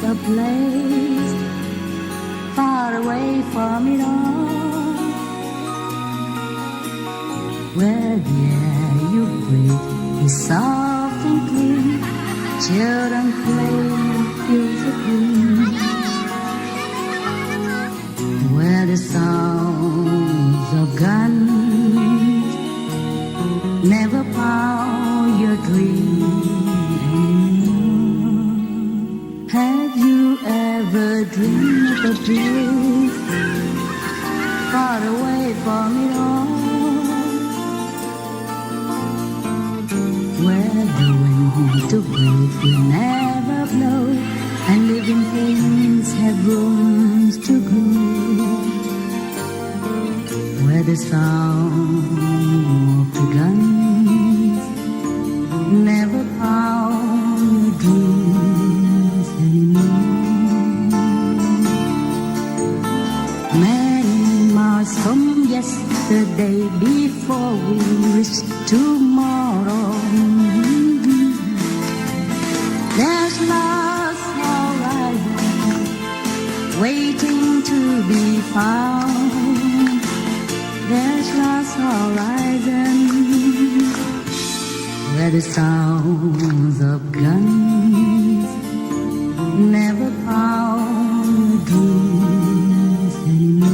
a place far away from it all, where the air you breathe is soft and clean. Children play fields of green, where the sounds of guns never pound your dreams. Have you ever dreamed of a place far away from it all, where the wind to breathe will never blow, and living things have rooms to grow, where the sound of the guns never pound your dreams anymore. Many miles from yesterday, before we reach tomorrow, there's lost horizon waiting to be found. There's lost horizon where the sounds of guns never pound dreams anymore.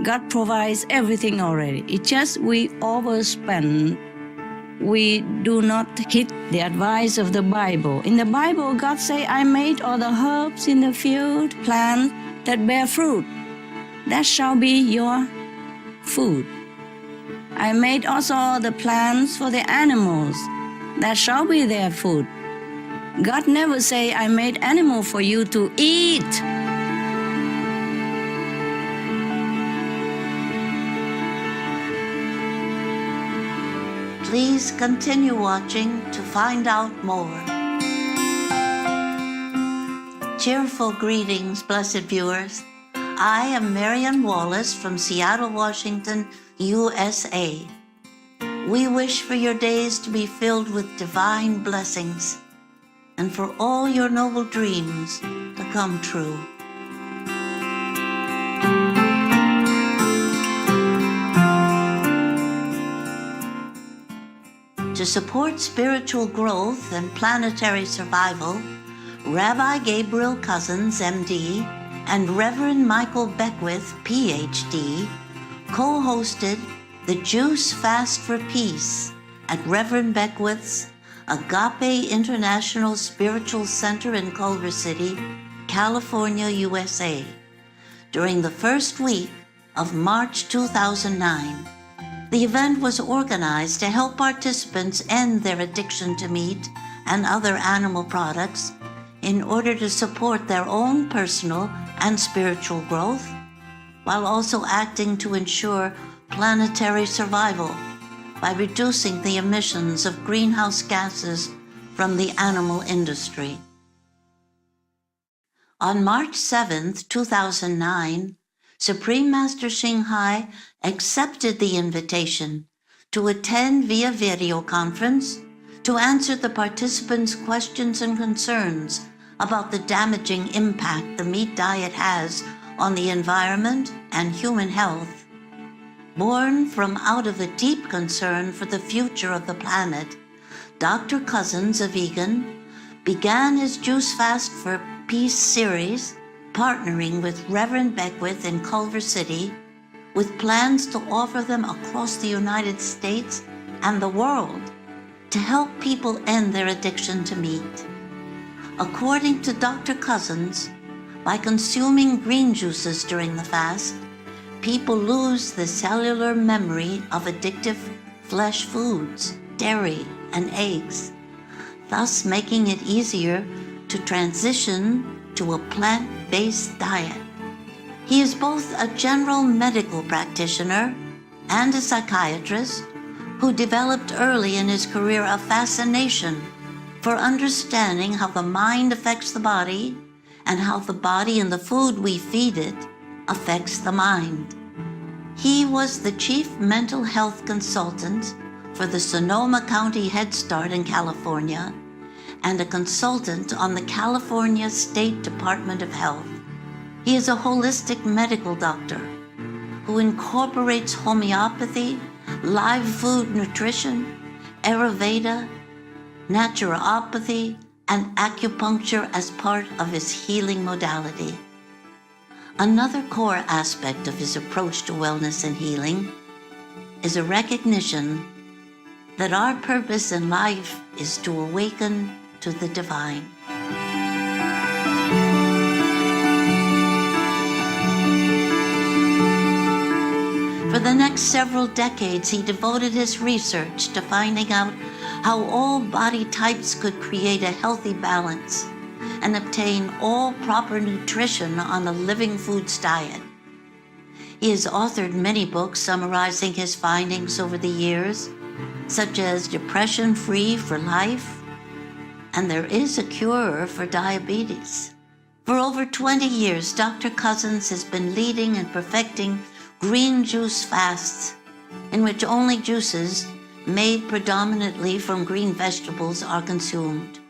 God provides everything already. It's just we overspend. We do not heed the advice of the Bible. In the Bible, God say, I made all the herbs in the field, plants that bear fruit. That shall be your food. I made also all the plants for the animals. That shall be their food. God never say, I made animal for you to eat. Please continue watching to find out more. Cheerful greetings, blessed viewers. I am Marian Wallace from Seattle, Washington, USA. We wish for your days to be filled with divine blessings and for all your noble dreams to come true. To support spiritual growth and planetary survival, Rabbi Gabriel Cousins, MD, and Reverend Michael Beckwith, PhD, co-hosted the Juice Fast for Peace at Reverend Beckwith's Agape International Spiritual Center in Culver City, California, USA, during the first week of March 2009. The event was organized to help participants end their addiction to meat and other animal products in order to support their own personal and spiritual growth, while also acting to ensure planetary survival by reducing the emissions of greenhouse gases from the animal industry. On March 7, 2009, Supreme Master Ching accepted the invitation to attend via video conference to answer the participants' questions and concerns about the damaging impact the meat diet has on the environment and human health. Born from out of a deep concern for the future of the planet, Dr. Cousins, a vegan, began his Juice Fast for Peace series, partnering with Reverend Beckwith in Culver City, with plans to offer them across the United States and the world to help people end their addiction to meat. According to Dr. Cousins, by consuming green juices during the fast, people lose the cellular memory of addictive flesh foods, dairy, and eggs, thus making it easier to transition to a plant-based diet. He is both a general medical practitioner and a psychiatrist who developed early in his career a fascination for understanding how the mind affects the body and how the body and the food we feed it affects the mind. He was the chief mental health consultant for the Sonoma County Head Start in California and a consultant on the California State Department of Health. He is a holistic medical doctor who incorporates homeopathy, live food nutrition, Ayurveda, naturopathy, and acupuncture as part of his healing modality. Another core aspect of his approach to wellness and healing is a recognition that our purpose in life is to awaken to the divine. For the next several decades, he devoted his research to finding out how all body types could create a healthy balance and obtain all proper nutrition on a living foods diet. He has authored many books summarizing his findings over the years, such as Depression Free for Life and There is a Cure for Diabetes. For over 20 years, Dr. Cousins has been leading and perfecting green juice fasts, in which only juices made predominantly from green vegetables are consumed.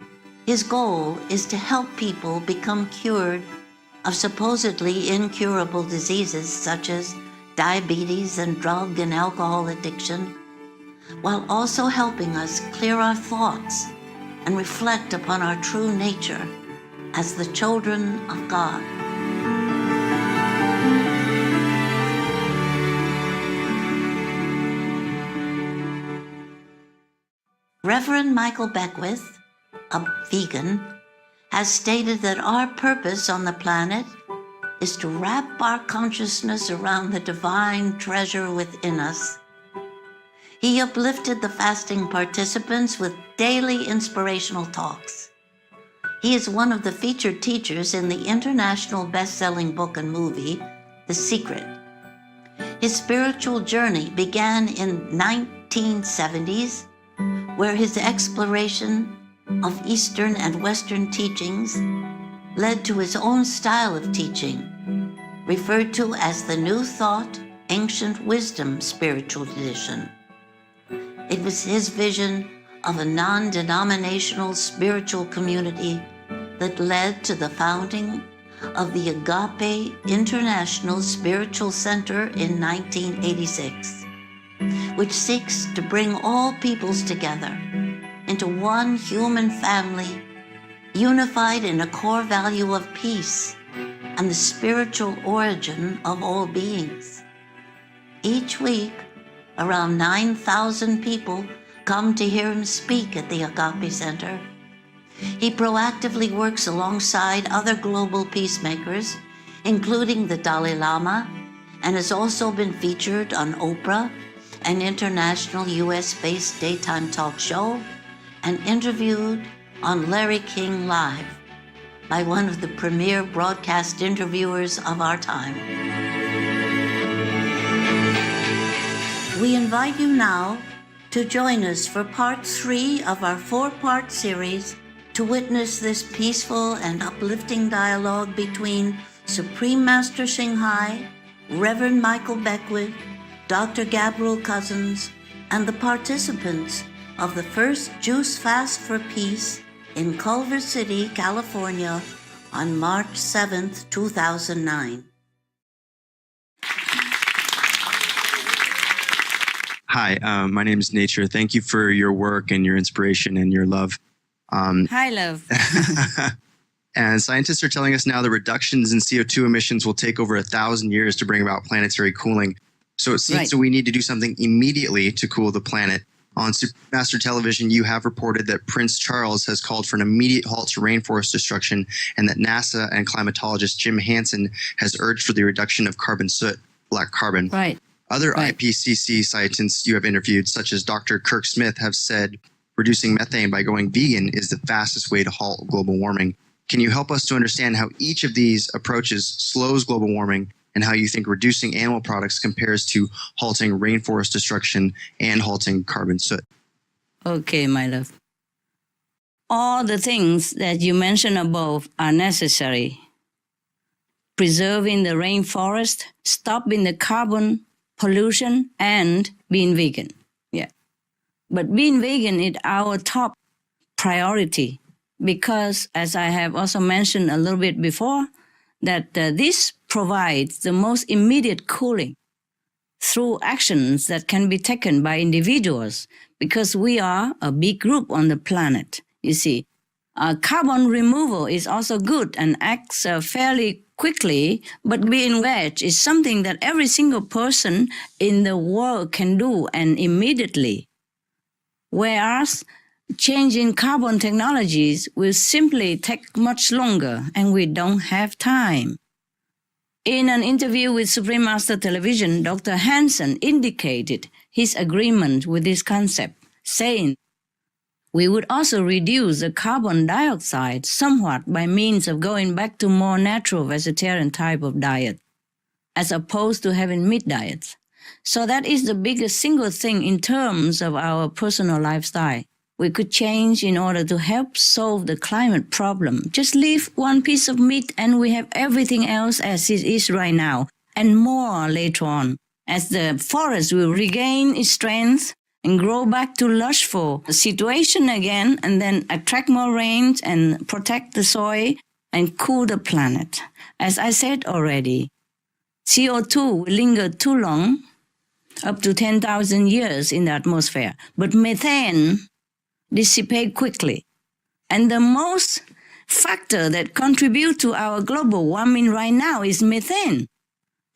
His goal is to help people become cured of supposedly incurable diseases such as diabetes and drug and alcohol addiction, while also helping us clear our thoughts and reflect upon our true nature as the children of God. Reverend Michael Beckwith, a vegan, has stated that our purpose on the planet is to wrap our consciousness around the divine treasure within us. He uplifted the fasting participants with daily inspirational talks. He is one of the featured teachers in the international best-selling book and movie, The Secret. His spiritual journey began in 1970s, where his exploration of Eastern and Western teachings led to his own style of teaching, referred to as the New Thought, Ancient Wisdom spiritual tradition. It was his vision of a non-denominational spiritual community that led to the founding of the Agape International Spiritual Center in 1986, which seeks to bring all peoples together into one human family, unified in a core value of peace and the spiritual origin of all beings. Each week, around 9,000 people come to hear him speak at the Agape Center. He proactively works alongside other global peacemakers, including the Dalai Lama, and has also been featured on Oprah, an international US-based daytime talk show, and interviewed on Larry King Live by one of the premier broadcast interviewers of our time. We invite you now to join us for part 3 of our 4-part series to witness this peaceful and uplifting dialogue between Supreme Master Ching Hai, Reverend Michael Beckwith, Dr. Gabriel Cousins, and the participants of the first Juice Fast for Peace in Culver City, California on March 7th, 2009. Hi, my name is Nature. Thank you for your work and your inspiration and your love. Hi, love. And scientists are telling us now that reductions in CO2 emissions will take over 1,000 years to bring about planetary cooling. So it seems that we need to do something immediately to cool the planet. On Supermaster Television, you have reported that Prince Charles has called for an immediate halt to rainforest destruction, and that NASA and climatologist Jim Hansen has urged for the reduction of carbon soot, black carbon. Right. Other IPCC scientists you have interviewed, such as Dr. Kirk Smith, have said reducing methane by going vegan is the fastest way to halt global warming. Can you help us to understand how each of these approaches slows global warming and how you think reducing animal products compares to halting rainforest destruction and halting carbon soot? Okay, my love. All the things that you mentioned above are necessary. Preserving the rainforest, stopping the carbon pollution, and being vegan. Yeah. But being vegan is our top priority because, as I have also mentioned a little bit before, that this provides the most immediate cooling through actions that can be taken by individuals because we are a big group on the planet, you see. Carbon removal is also good and acts fairly quickly, but being veg is something that every single person in the world can do and immediately. Whereas changing carbon technologies will simply take much longer and we don't have time. In an interview with Supreme Master Television, Dr. Hansen indicated his agreement with this concept, saying, "We would also reduce the carbon dioxide somewhat by means of going back to more natural vegetarian type of diet, as opposed to having meat diets. So that is the biggest single thing in terms of our personal lifestyle we could change in order to help solve the climate problem. Just leave one piece of meat and we have everything else as it is right now, and more later on, as the forest will regain its strength and grow back to lushful situation again, and then attract more rains and protect the soil and cool the planet. As I said already, CO2 will linger too long, up to 10,000 years in the atmosphere, but methane dissipate quickly. And the most factor that contribute to our global warming right now is methane.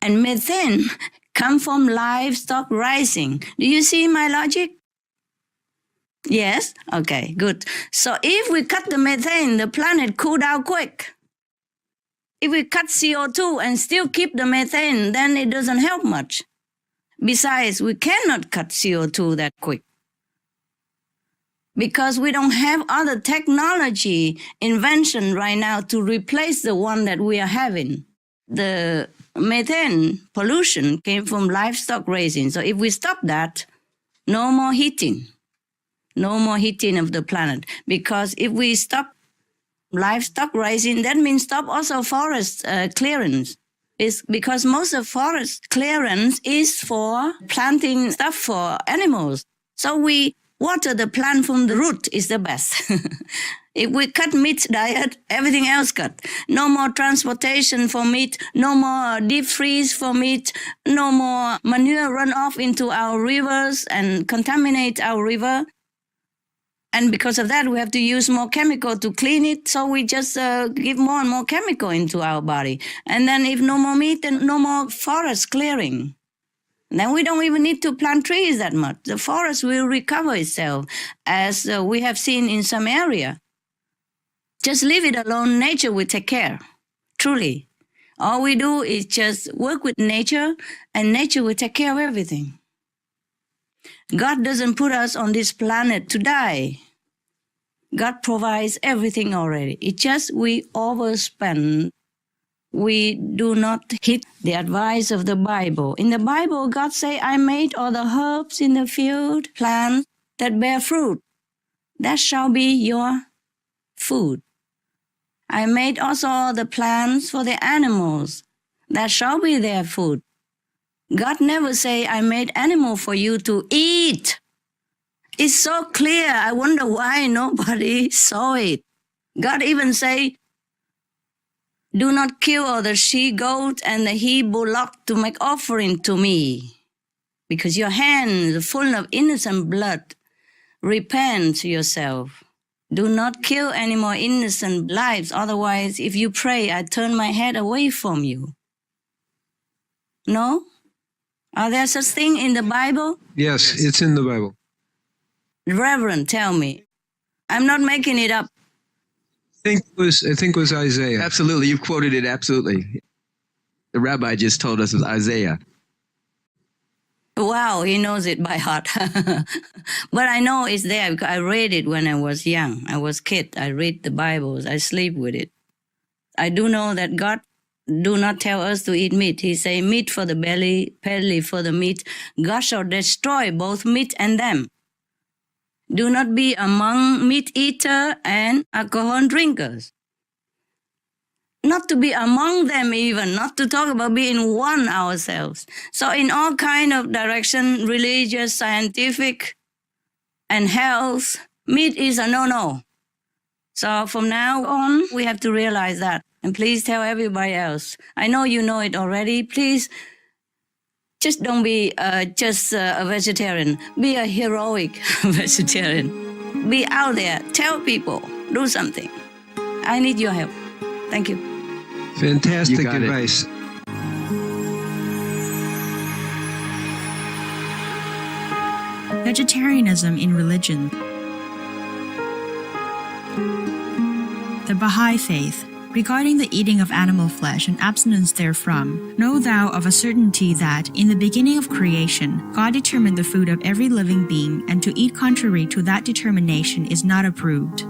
And methane come from livestock rising. Do you see my logic? Yes? Okay, good. So if we cut the methane, the planet cool down quick. If we cut CO2 and still keep the methane, then it doesn't help much. Besides, we cannot cut CO2 that quick because we don't have other technology invention right now to replace the one that we are having. The methane pollution came from livestock raising. So if we stop that, no more heating of the planet. Because if we stop livestock raising, that means stop also forest clearance. It's because most of forest clearance is for planting stuff for animals. So we water the plant from the root is the best. If we cut meat diet, everything else cut. No more transportation for meat, no more deep freeze for meat, no more manure run off into our rivers and contaminate our river. And because of that, we have to use more chemical to clean it. So we just give more and more chemical into our body. And then if no more meat, then no more forest clearing. Then we don't even need to plant trees that much. The forest will recover itself, as we have seen in some area. Just leave it alone. Nature will take care, truly. All we do is just work with nature, and nature will take care of everything. God doesn't put us on this planet to die. God provides everything already. It's just we overspend. We do not heed the advice of the Bible. In the Bible, God say, "I made all the herbs in the field, plants that bear fruit. That shall be your food. I made also all the plants for the animals. That shall be their food." God never say, "I made animal for you to eat." It's so clear. I wonder why nobody saw it. God even say, "Do not kill all the she-goat and the he-bullock to make offering to me, because your hands are full of innocent blood. Repent yourself. Do not kill any more innocent lives. Otherwise, if you pray, I turn my head away from you." No? Are there such thing in the Bible? Yes, it's in the Bible. Reverend, tell me. I'm not making it up. I think it was Isaiah. Absolutely, you've quoted it absolutely. The rabbi just told us it was Isaiah. Wow, he knows it by heart. But I know it's there because I read it when I was young. I was kid. I read the Bibles. I sleep with it. I do know that God do not tell us to eat meat. He say meat for the belly for the meat. God shall destroy both meat and them. Do not be among meat eater and alcohol drinkers. Not to be among them even, not to talk about being one ourselves. So in all kind of direction, religious, scientific, and health, meat is a no-no. So from now on, we have to realize that. And please tell everybody else. I know you know it already. Please just don't be just a vegetarian. Be a heroic vegetarian. Be out there. Tell people. Do something. I need your help. Thank you. Fantastic You got it. advice. Vegetarianism in religion. The Baha'i Faith. Regarding the eating of animal flesh and abstinence therefrom, know thou of a certainty that, in the beginning of creation, God determined the food of every living being, and to eat contrary to that determination is not approved.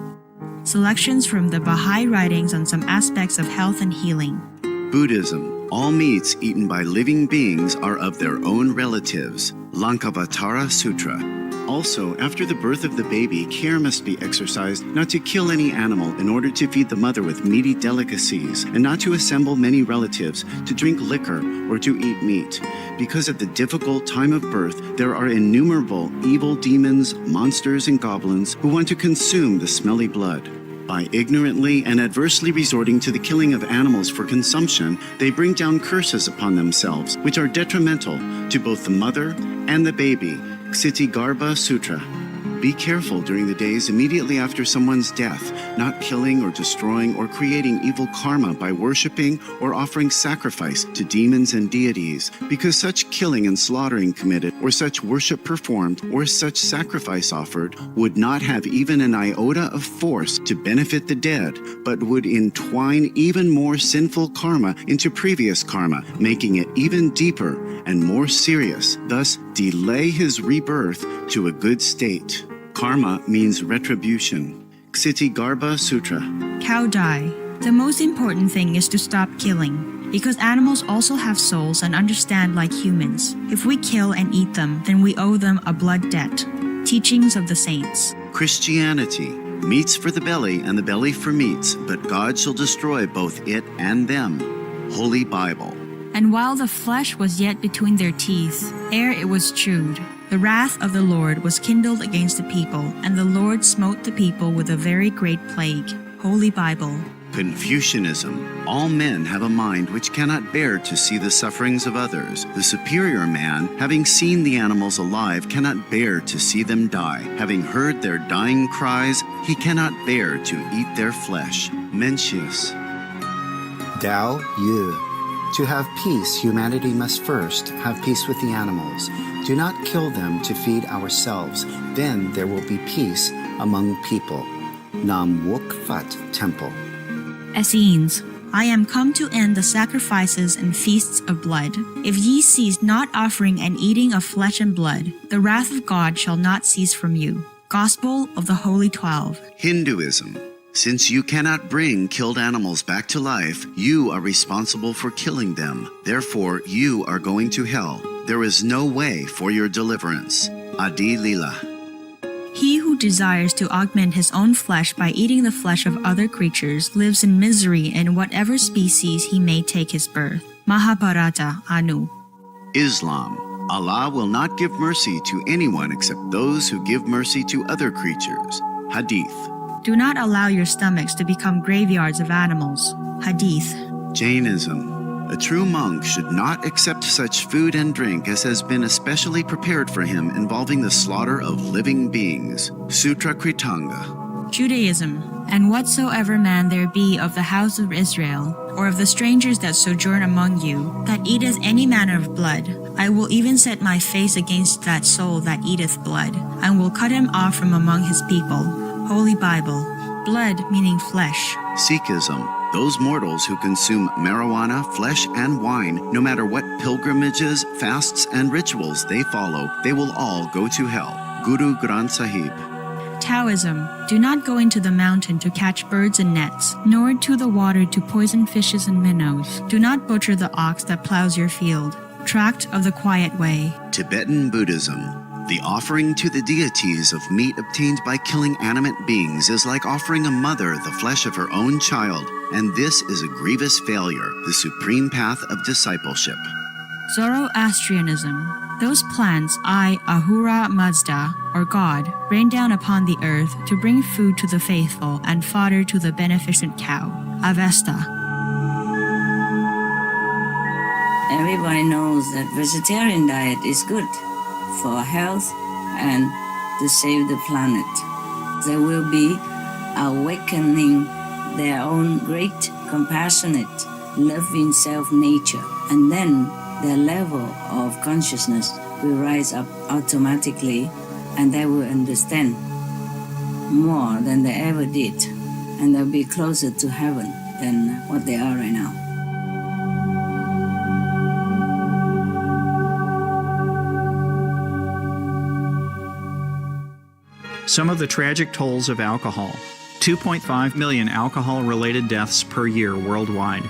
Selections from the Baha'i writings on some aspects of health and healing. Buddhism. All meats eaten by living beings are of their own relatives. Lankavatara Sutra. Also, after the birth of the baby, care must be exercised not to kill any animal in order to feed the mother with meaty delicacies, and not to assemble many relatives to drink liquor or to eat meat. Because at the difficult time of birth, there are innumerable evil demons, monsters, and goblins who want to consume the smelly blood. By ignorantly and adversely resorting to the killing of animals for consumption, they bring down curses upon themselves, which are detrimental to both the mother and the baby. Ksitigarbha Sutra. Be careful during the days immediately after someone's death, not killing or destroying or creating evil karma by worshiping or offering sacrifice to demons and deities, because such killing and slaughtering committed, or such worship performed, or such sacrifice offered, would not have even an iota of force to benefit the dead, but would entwine even more sinful karma into previous karma, making it even deeper and more serious, thus delay his rebirth to a good state. Karma means retribution. Ksitigarbha Sutra. Cow die. The most important thing is to stop killing, because animals also have souls and understand like humans. If we kill and eat them, then we owe them a blood debt. Teachings of the Saints. Christianity. Meats for the belly and the belly for meats, but God shall destroy both it and them. Holy Bible. And while the flesh was yet between their teeth, ere it was chewed, the wrath of the Lord was kindled against the people, and the Lord smote the people with a very great plague. Holy Bible. Confucianism. All men have a mind which cannot bear to see the sufferings of others. The superior man, having seen the animals alive, cannot bear to see them die. Having heard their dying cries, he cannot bear to eat their flesh. Mencius. Tao Yu. To have peace, humanity must first have peace with the animals. Do not kill them to feed ourselves. Then there will be peace among people. Nam Wook Fat Temple. Essenes. I am come to end the sacrifices and feasts of blood. If ye cease not offering and eating of flesh and blood, the wrath of God shall not cease from you. Gospel of the Holy 12. Hinduism. Since you cannot bring killed animals back to life, you are responsible for killing them. Therefore, you are going to hell. There is no way for your deliverance. Adi Lila. He who desires to augment his own flesh by eating the flesh of other creatures lives in misery in whatever species he may take his birth. Mahabharata Anu. Islam. Allah will not give mercy to anyone except those who give mercy to other creatures. Hadith. Do not allow your stomachs to become graveyards of animals. Hadith. Jainism. A true monk should not accept such food and drink as has been especially prepared for him involving the slaughter of living beings. Sutra Kritanga. Judaism. And whatsoever man there be of the house of Israel, or of the strangers that sojourn among you, that eateth any manner of blood, I will even set my face against that soul that eateth blood, and will cut him off from among his people. Holy Bible. Blood meaning flesh. Sikhism. Those mortals who consume marijuana, flesh, and wine, no matter what pilgrimages, fasts, and rituals they follow, they will all go to hell. Guru Granth Sahib. Taoism, do not go into the mountain to catch birds and nets, nor to the water to poison fishes and minnows. Do not butcher the ox that plows your field. Tract of the Quiet Way. Tibetan Buddhism. The offering to the deities of meat obtained by killing animate beings is like offering a mother the flesh of her own child, and this is a grievous failure, the supreme path of discipleship. Zoroastrianism. Those plants I, Ahura Mazda, or God, rain down upon the earth to bring food to the faithful and fodder to the beneficent cow. Avesta. Everybody knows that vegetarian diet is good for health and to save the planet. They will be awakening their own great, compassionate, loving self-nature, and then their level of consciousness will rise up automatically, and they will understand more than they ever did, and they'll be closer to heaven than what they are right now. Some of the tragic tolls of alcohol. 2.5 million alcohol-related deaths per year worldwide.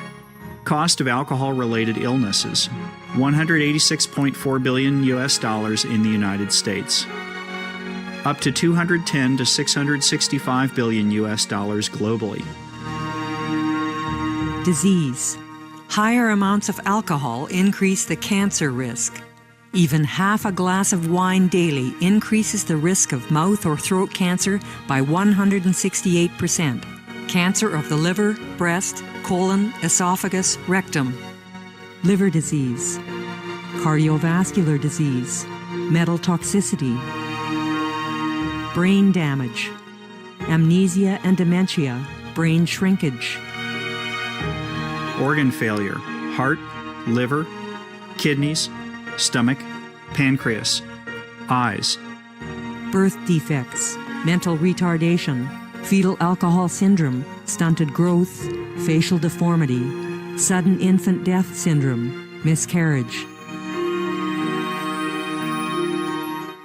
Cost of alcohol-related illnesses. $186.4 billion in the United States. Up to $210 to $665 billion globally. Disease. Higher amounts of alcohol increase the cancer risk. Even half a glass of wine daily increases the risk of mouth or throat cancer by 168%. Cancer of the liver, breast, colon, esophagus, rectum. Liver disease. Cardiovascular disease. Metal toxicity. Brain damage. Amnesia and dementia. Brain shrinkage. Organ failure. Heart, liver, kidneys, stomach, pancreas, eyes. Birth defects, mental retardation, fetal alcohol syndrome, stunted growth, facial deformity, sudden infant death syndrome, miscarriage.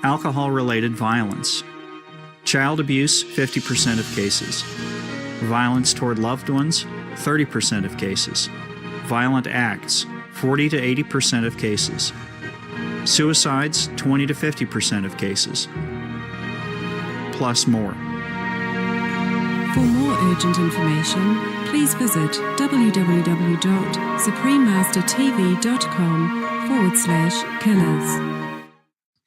Alcohol-related violence. Child abuse, 50% of cases. Violence toward loved ones, 30% of cases. Violent acts, 40 to 80% of cases. Suicides, 20 to 50% of cases. Plus more. For more urgent information, please visit www.suprememastertv.com/killers.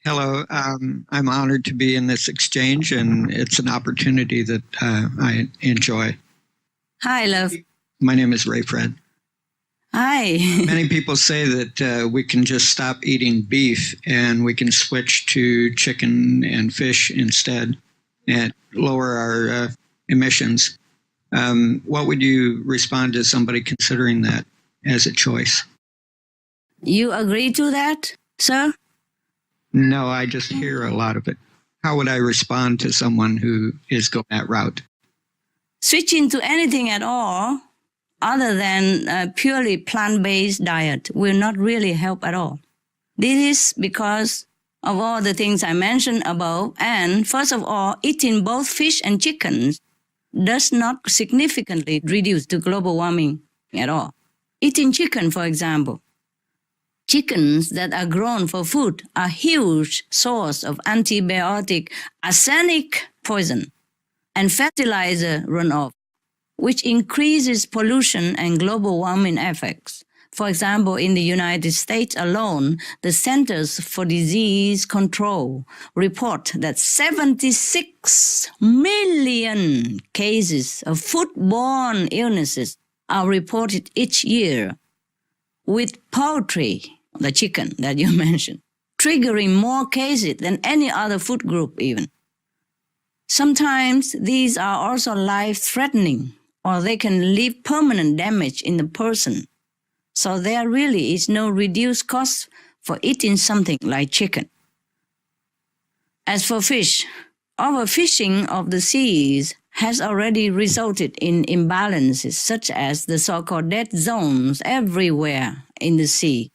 Hello, I'm honored to be in this exchange, and it's an opportunity that I enjoy. Hi, love. My name is Ray Fred. Hi. Many people say that we can just stop eating beef and we can switch to chicken and fish instead and lower our emissions. What would you respond to somebody considering that as a choice? You agree to that, sir? No, I just hear a lot of it. How would I respond to someone who is going that route? Switching to anything at all other than a purely plant-based diet will not really help at all. This is because of all the things I mentioned above, and first of all, eating both fish and chicken does not significantly reduce the global warming at all. Eating chicken, for example, chickens that are grown for food are a huge source of antibiotic arsenic poison and fertilizer runoff, which increases pollution and global warming effects. For example, in the United States alone, the Centers for Disease Control report that 76 million cases of foodborne illnesses are reported each year, with poultry, the chicken that you mentioned, triggering more cases than any other food group even. Sometimes these are also life-threatening, or they can leave permanent damage in the person. So there really is no reduced cost for eating something like chicken. As for fish, overfishing of the seas has already resulted in imbalances such as the so-called dead zones everywhere in the sea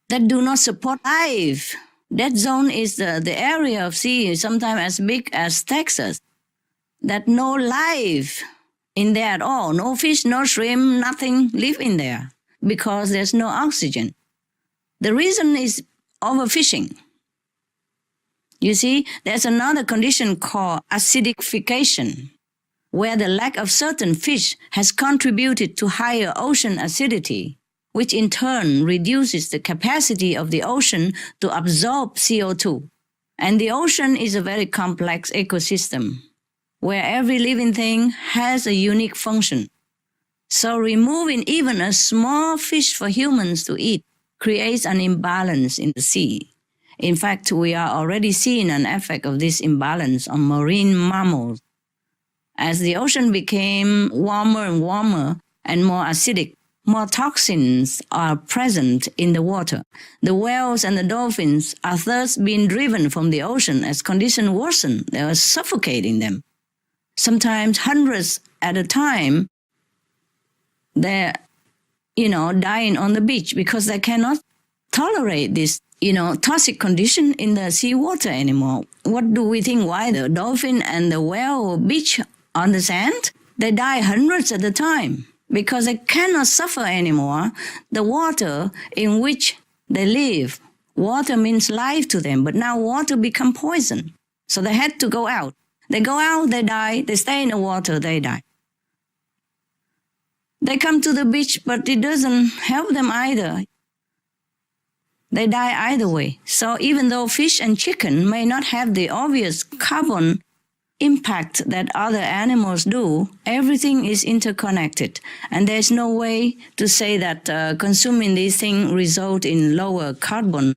that do not support life That zone is the area of sea, sometimes as big as Texas, that no life in there at all. No fish, no shrimp, nothing live in there because there's no oxygen. The reason is overfishing. You see, there's another condition called acidification, where the lack of certain fish has contributed to higher ocean acidity, which in turn reduces the capacity of the ocean to absorb CO2. And the ocean is a very complex ecosystem, where every living thing has a unique function. So removing even a small fish for humans to eat creates an imbalance in the sea. In fact, we are already seeing an effect of this imbalance on marine mammals. As the ocean became warmer and warmer and more acidic, more toxins are present in the water. The whales and the dolphins are thus being driven from the ocean as conditions worsen. They are suffocating them. Sometimes hundreds at a time, they're, dying on the beach because they cannot tolerate this, toxic condition in the seawater anymore. What do we think? Why the dolphin and the whale beach on the sand? They die hundreds at a time because they cannot suffer anymore the water in which they live. Water means life to them, but now water become poison. So they had to go out. They go out, they die. They stay in the water, they die. They come to the beach, but it doesn't help them either. They die either way. So even though fish and chicken may not have the obvious carbon impact that other animals do, everything is interconnected. And there's no way to say that consuming these things result in lower carbon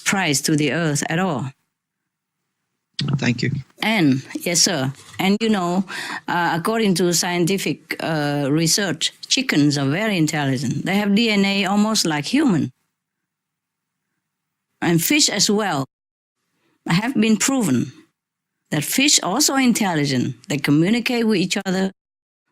price to the earth at all. Thank you. And, yes, sir. And, according to scientific research, chickens are very intelligent. They have DNA almost like human. And fish as well. Have been proven that fish also intelligent. They communicate with each other.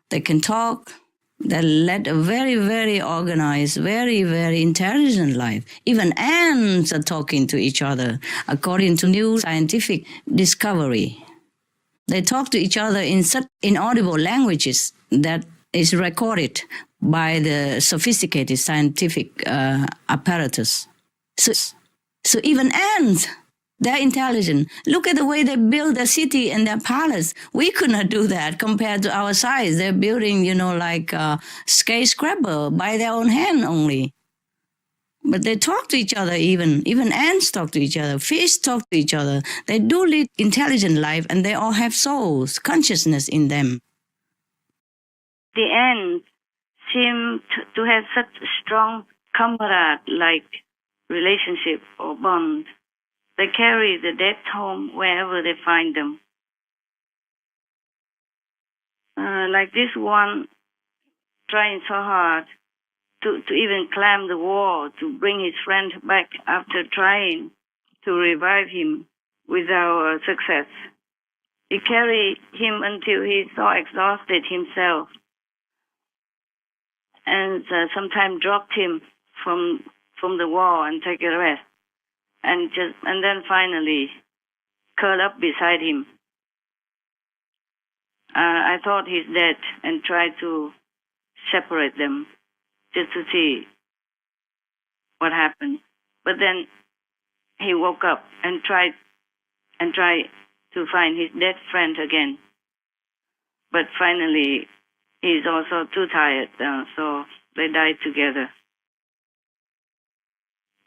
They can talk. They led a very, very organized, very, very intelligent life. Even ants are talking to each other, according to new scientific discovery. They talk to each other in such inaudible languages that is recorded by the sophisticated scientific apparatus. So even ants, they're intelligent. Look at the way they build their city and their palace. We could not do that compared to our size. They're building, like a skyscraper by their own hand only. But they talk to each other even. Even ants talk to each other. Fish talk to each other. They do lead intelligent life and they all have souls, consciousness in them. The ants seem to have such a strong comrade-like relationship or bond. They carry the dead home wherever they find them. Like this one trying so hard to even climb the wall to bring his friend back after trying to revive him without success. He carried him until he so exhausted himself and sometimes dropped him from the wall and take a rest. And then finally curl up beside him. I thought he's dead and tried to separate them just to see what happened. But then he woke up and tried to find his dead friend again. But finally he's also too tired, so they died together.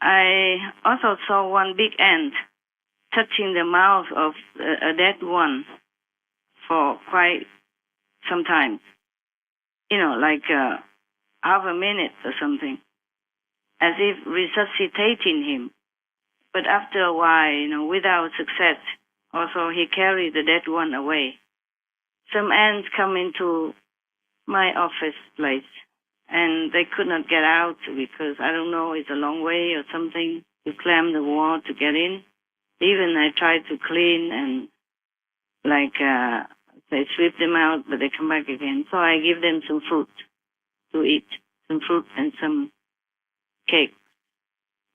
I also saw one big ant touching the mouth of a dead one for quite some time. Like half a minute or something, as if resuscitating him. But after a while, without success, also he carried the dead one away. Some ants come into my office place, and they could not get out because, I don't know, it's a long way or something to climb the wall to get in. Even I tried to clean and they sweep them out, but they come back again. So I give them some fruit to eat, some fruit and some cake.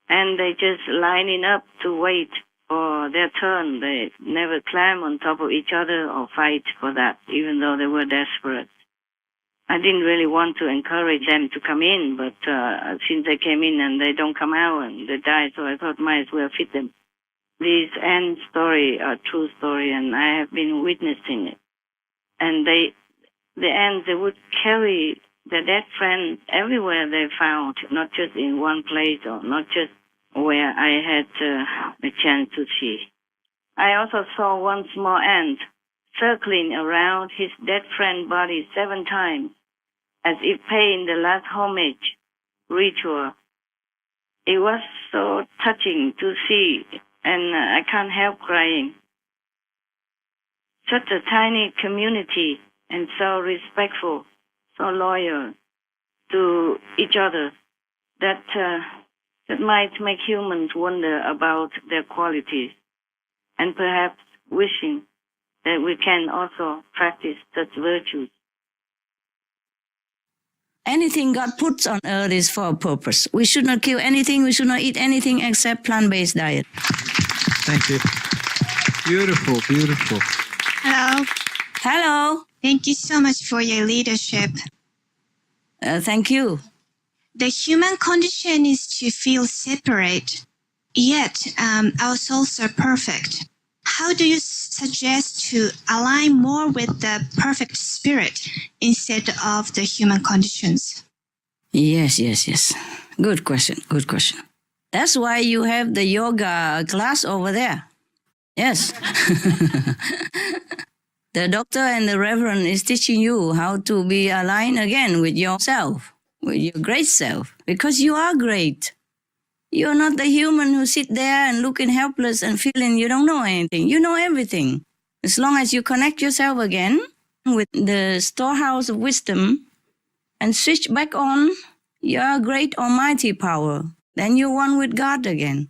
and they just lining up to wait for their turn. They never climb on top of each other or fight for that, even though they were desperate. I didn't really want to encourage them to come in, but since they came in and they don't come out and they die, so I thought might as well feed them. This end story, a true story, and I have been witnessing it. And the ants, they would carry their dead friend everywhere they found, not just in one place or not just where I had a chance to see. I also saw one small ant circling around his dead friend's body 7 times, as if paying the last homage ritual. It was so touching to see, and I can't help crying. Such a tiny community, and so respectful, so loyal to each other, that might make humans wonder about their qualities, and perhaps wishing that we can also practice such virtues. Anything God puts on earth is for a purpose. We should not kill anything. We should not eat anything except plant-based diet. Thank you. Beautiful, beautiful. Hello. Hello. Thank you so much for your leadership. Thank you. The human condition is to feel separate, yet our souls are perfect. How do you suggest to align more with the perfect spirit instead of the human conditions? Yes. Good question. That's why you have the yoga class over there. Yes. The doctor and the reverend is teaching you how to be aligned again with yourself, with your great self, because you are great. You're not the human who sit there and looking helpless and feeling you don't know anything. You know everything. As long as you connect yourself again with the storehouse of wisdom and switch back on your great almighty power, then you're one with God again.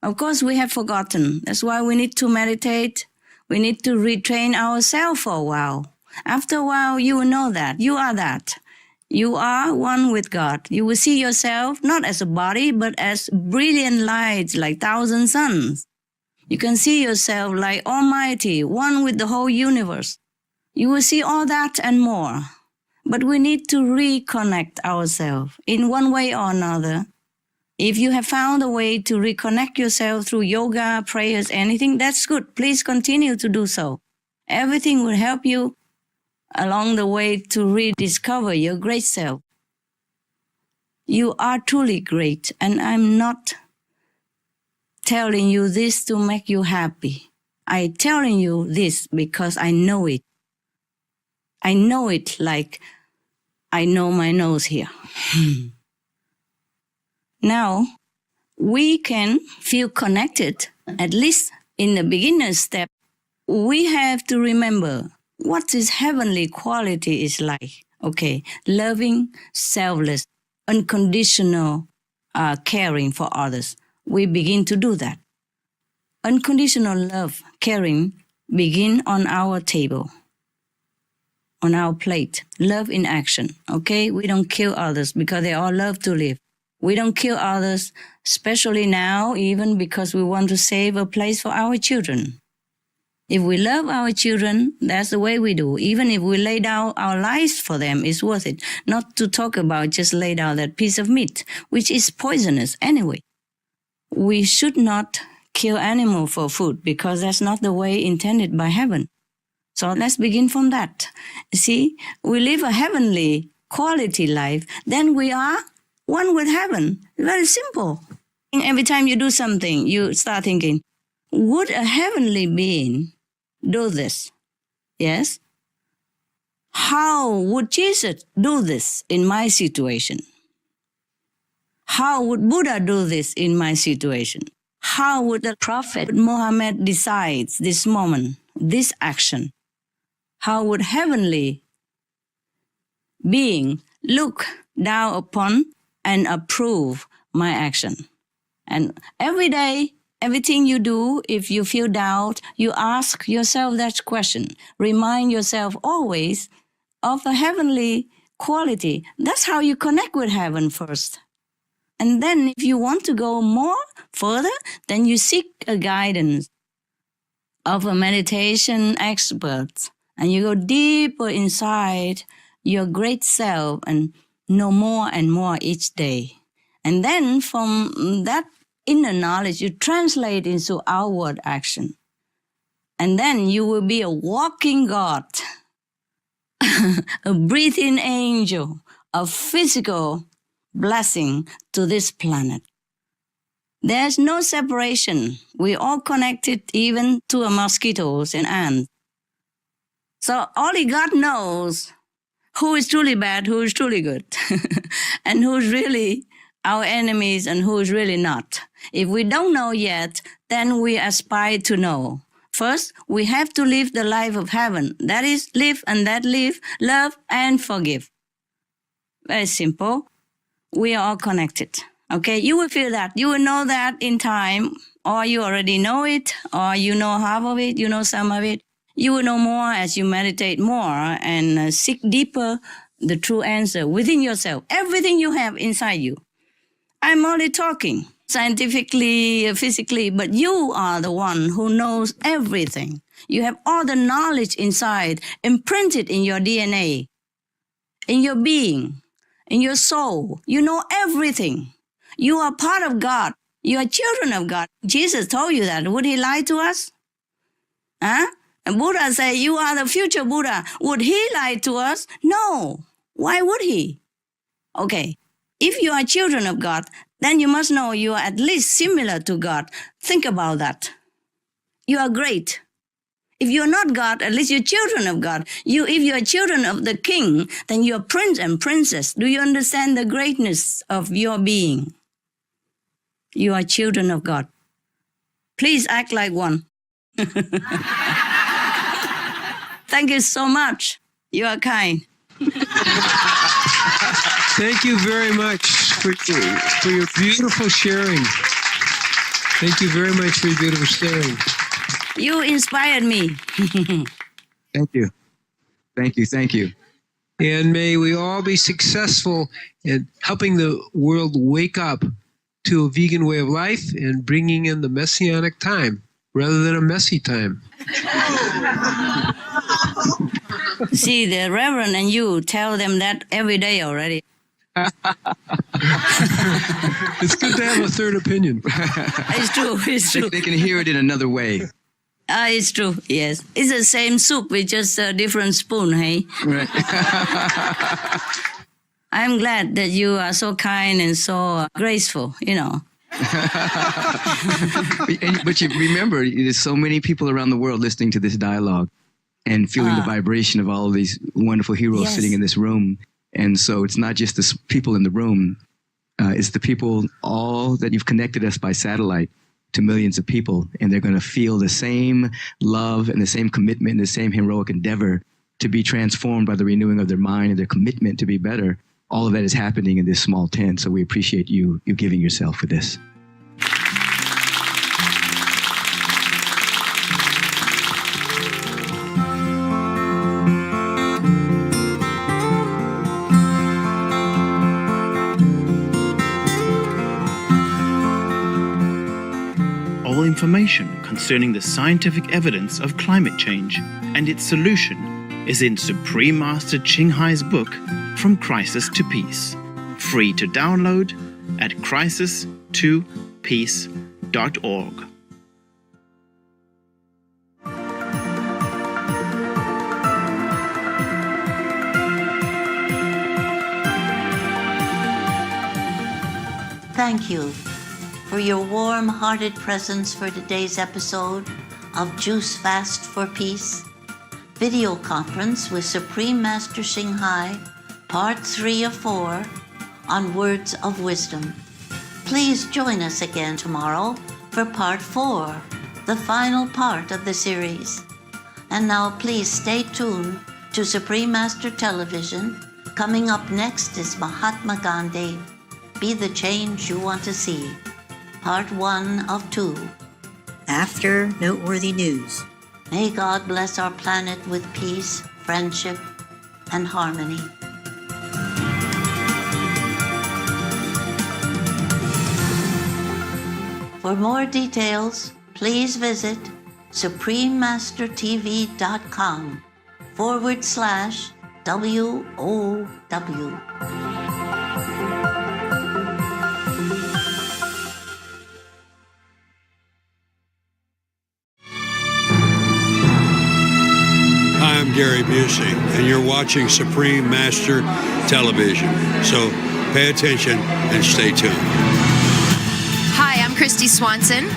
Of course, we have forgotten. That's why we need to meditate. We need to retrain ourselves for a while. After a while, you will know that. You are that. You are one with God. You will see yourself not as a body, but as brilliant lights like 1,000 suns. You can see yourself like Almighty, one with the whole universe. You will see all that and more. But we need to reconnect ourselves in one way or another. If you have found a way to reconnect yourself through yoga, prayers, anything, that's good. Please continue to do so. Everything will help you along the way to rediscover your great self. You are truly great, and I'm not telling you this to make you happy. I'm telling you this because I know it. I know it like I know my nose here. Now, we can feel connected, at least in the beginner step. We have to remember what this heavenly quality is like. Okay, loving, selfless, unconditional caring for others. We begin to do that. Unconditional love, caring, begin on our table, on our plate. Love in action, okay? We don't kill others because they all love to live. We don't kill others, especially now, even because we want to save a place for our children. If we love our children, that's the way we do. Even if we lay down our lives for them, it's worth it. Not to talk about just lay down that piece of meat, which is poisonous anyway. We should not kill animal for food because that's not the way intended by heaven. So let's begin from that. See, we live a heavenly quality life, then we are one with heaven. Very simple. Every time you do something, you start thinking, would a heavenly being do this? Yes. How would Jesus do this in my situation? How would Buddha do this in my situation? How would the Prophet Muhammad decide this moment, this action? How would heavenly being look down upon and approve my action? And every day, everything you do, if you feel doubt, you ask yourself that question. Remind yourself always of a heavenly quality. That's how you connect with heaven first. And then if you want to go more further, then you seek a guidance of a meditation expert, and you go deeper inside your great self and know more and more each day. And then from that inner knowledge, you translate into outward action. And then you will be a walking God, a breathing angel, a physical blessing to this planet. There's no separation. We're all connected even to mosquitoes and ants. So only God knows who is truly bad, who is truly good, and who's really our enemies and who's really not. If we don't know yet, then we aspire to know. First, we have to live the life of heaven. That is, live and let live, love and forgive. Very simple. We are all connected. Okay, you will feel that. You will know that in time, or you already know it, or you know half of it, you know some of it. You will know more as you meditate more and seek deeper the true answer within yourself. Everything you have inside you. I'm only talking scientifically, physically, but you are the one who knows everything. You have all the knowledge inside, imprinted in your DNA, in your being, in your soul. You know everything. You are part of God. You are children of God. Jesus told you that. Would he lie to us? Huh? And Buddha said, you are the future Buddha. Would he lie to us? No. Why would he? Okay. If you are children of God, then you must know you are at least similar to God. Think about that. You are great. If you're not God, at least you're children of God. If you're children of the King, then you're prince and princess. Do you understand the greatness of your being? You are children of God. Please act like one. Thank you so much. You are kind. Thank you very much for your beautiful sharing. Thank you very much for your beautiful sharing. You inspired me. Thank you. Thank you. Thank you. And may we all be successful in helping the world wake up to a vegan way of life and bringing in the messianic time rather than a messy time. See, the Reverend and you tell them that every day already. It's good to have a third opinion. It's true. It's true. They can hear it in another way. It's true. Yes, it's the same soup with just a different spoon. Hey. Right. I'm glad that you are so kind and so graceful. You know. But you remember, there's so many people around the world listening to this dialogue and feeling the vibration of all of these wonderful heroes sitting in this room. And so it's not just the people in the room, it's the people all that you've connected us by satellite to millions of people. And they're going to feel the same love and the same commitment and the same heroic endeavor to be transformed by the renewing of their mind and their commitment to be better. All of that is happening in this small tent. So we appreciate you giving yourself for this. All information concerning the scientific evidence of climate change and its solution is in Supreme Master Ching Hai's book, From Crisis to Peace, free to download at crisis2peace.org. Thank you for your warm-hearted presence for today's episode of Juice Fast for Peace, video conference with Supreme Master Ching Hai, part 3 of 4, on Words of Wisdom. Please join us again tomorrow for part 4, the final part of the series. And now please stay tuned to Supreme Master Television. Coming up next is Mahatma Gandhi, Be the Change You Want to See, part 1 of 2. After noteworthy news. May God bless our planet with peace, friendship, and harmony. For more details, please visit suprememastertv.com/WOW. Hi, I'm Gary Busey, and you're watching Supreme Master Television. So pay attention and stay tuned. Hi, I'm Christy Swanson.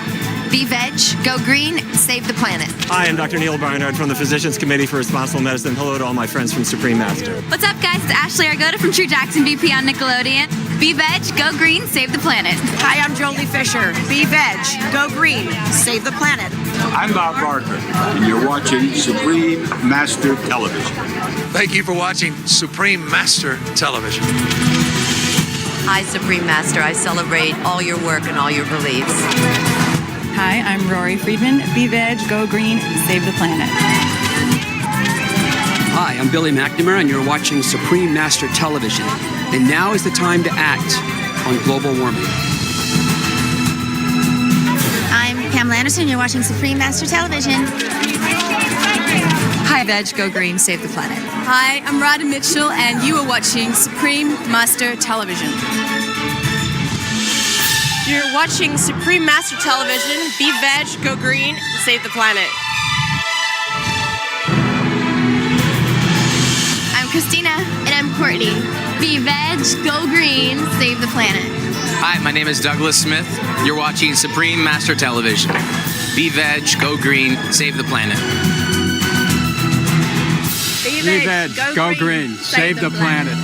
Be veg, go green, save the planet. Hi, I'm Dr. Neil Barnard from the Physicians Committee for Responsible Medicine. Hello to all my friends from Supreme Master. What's up, guys? It's Ashley Argota from True Jackson BP on Nickelodeon. Be veg, go green, save the planet. Hi, I'm Jolie Fisher. Be veg, go green, save the planet. I'm Bob Barker, and you're watching Supreme Master Television. Thank you for watching Supreme Master Television. Hi, Supreme Master. I celebrate all your work and all your beliefs. Hi, I'm Rory Friedman. Be veg, go green, save the planet. Hi, I'm Billy McNamara, and you're watching Supreme Master Television. And now is the time to act on global warming. I'm Pamela Anderson. You're watching Supreme Master Television. Hi, veg, go green, save the planet. Hi, I'm Rhoda Mitchell, and you are watching Supreme Master Television. You're watching Supreme Master Television. Be veg, go green, save the planet. I'm Christina. And I'm Courtney. Be veg, go green, save the planet. Hi, my name is Douglas Smith. You're watching Supreme Master Television. Be veg, go green, save the planet. Be veg, go green, save the planet.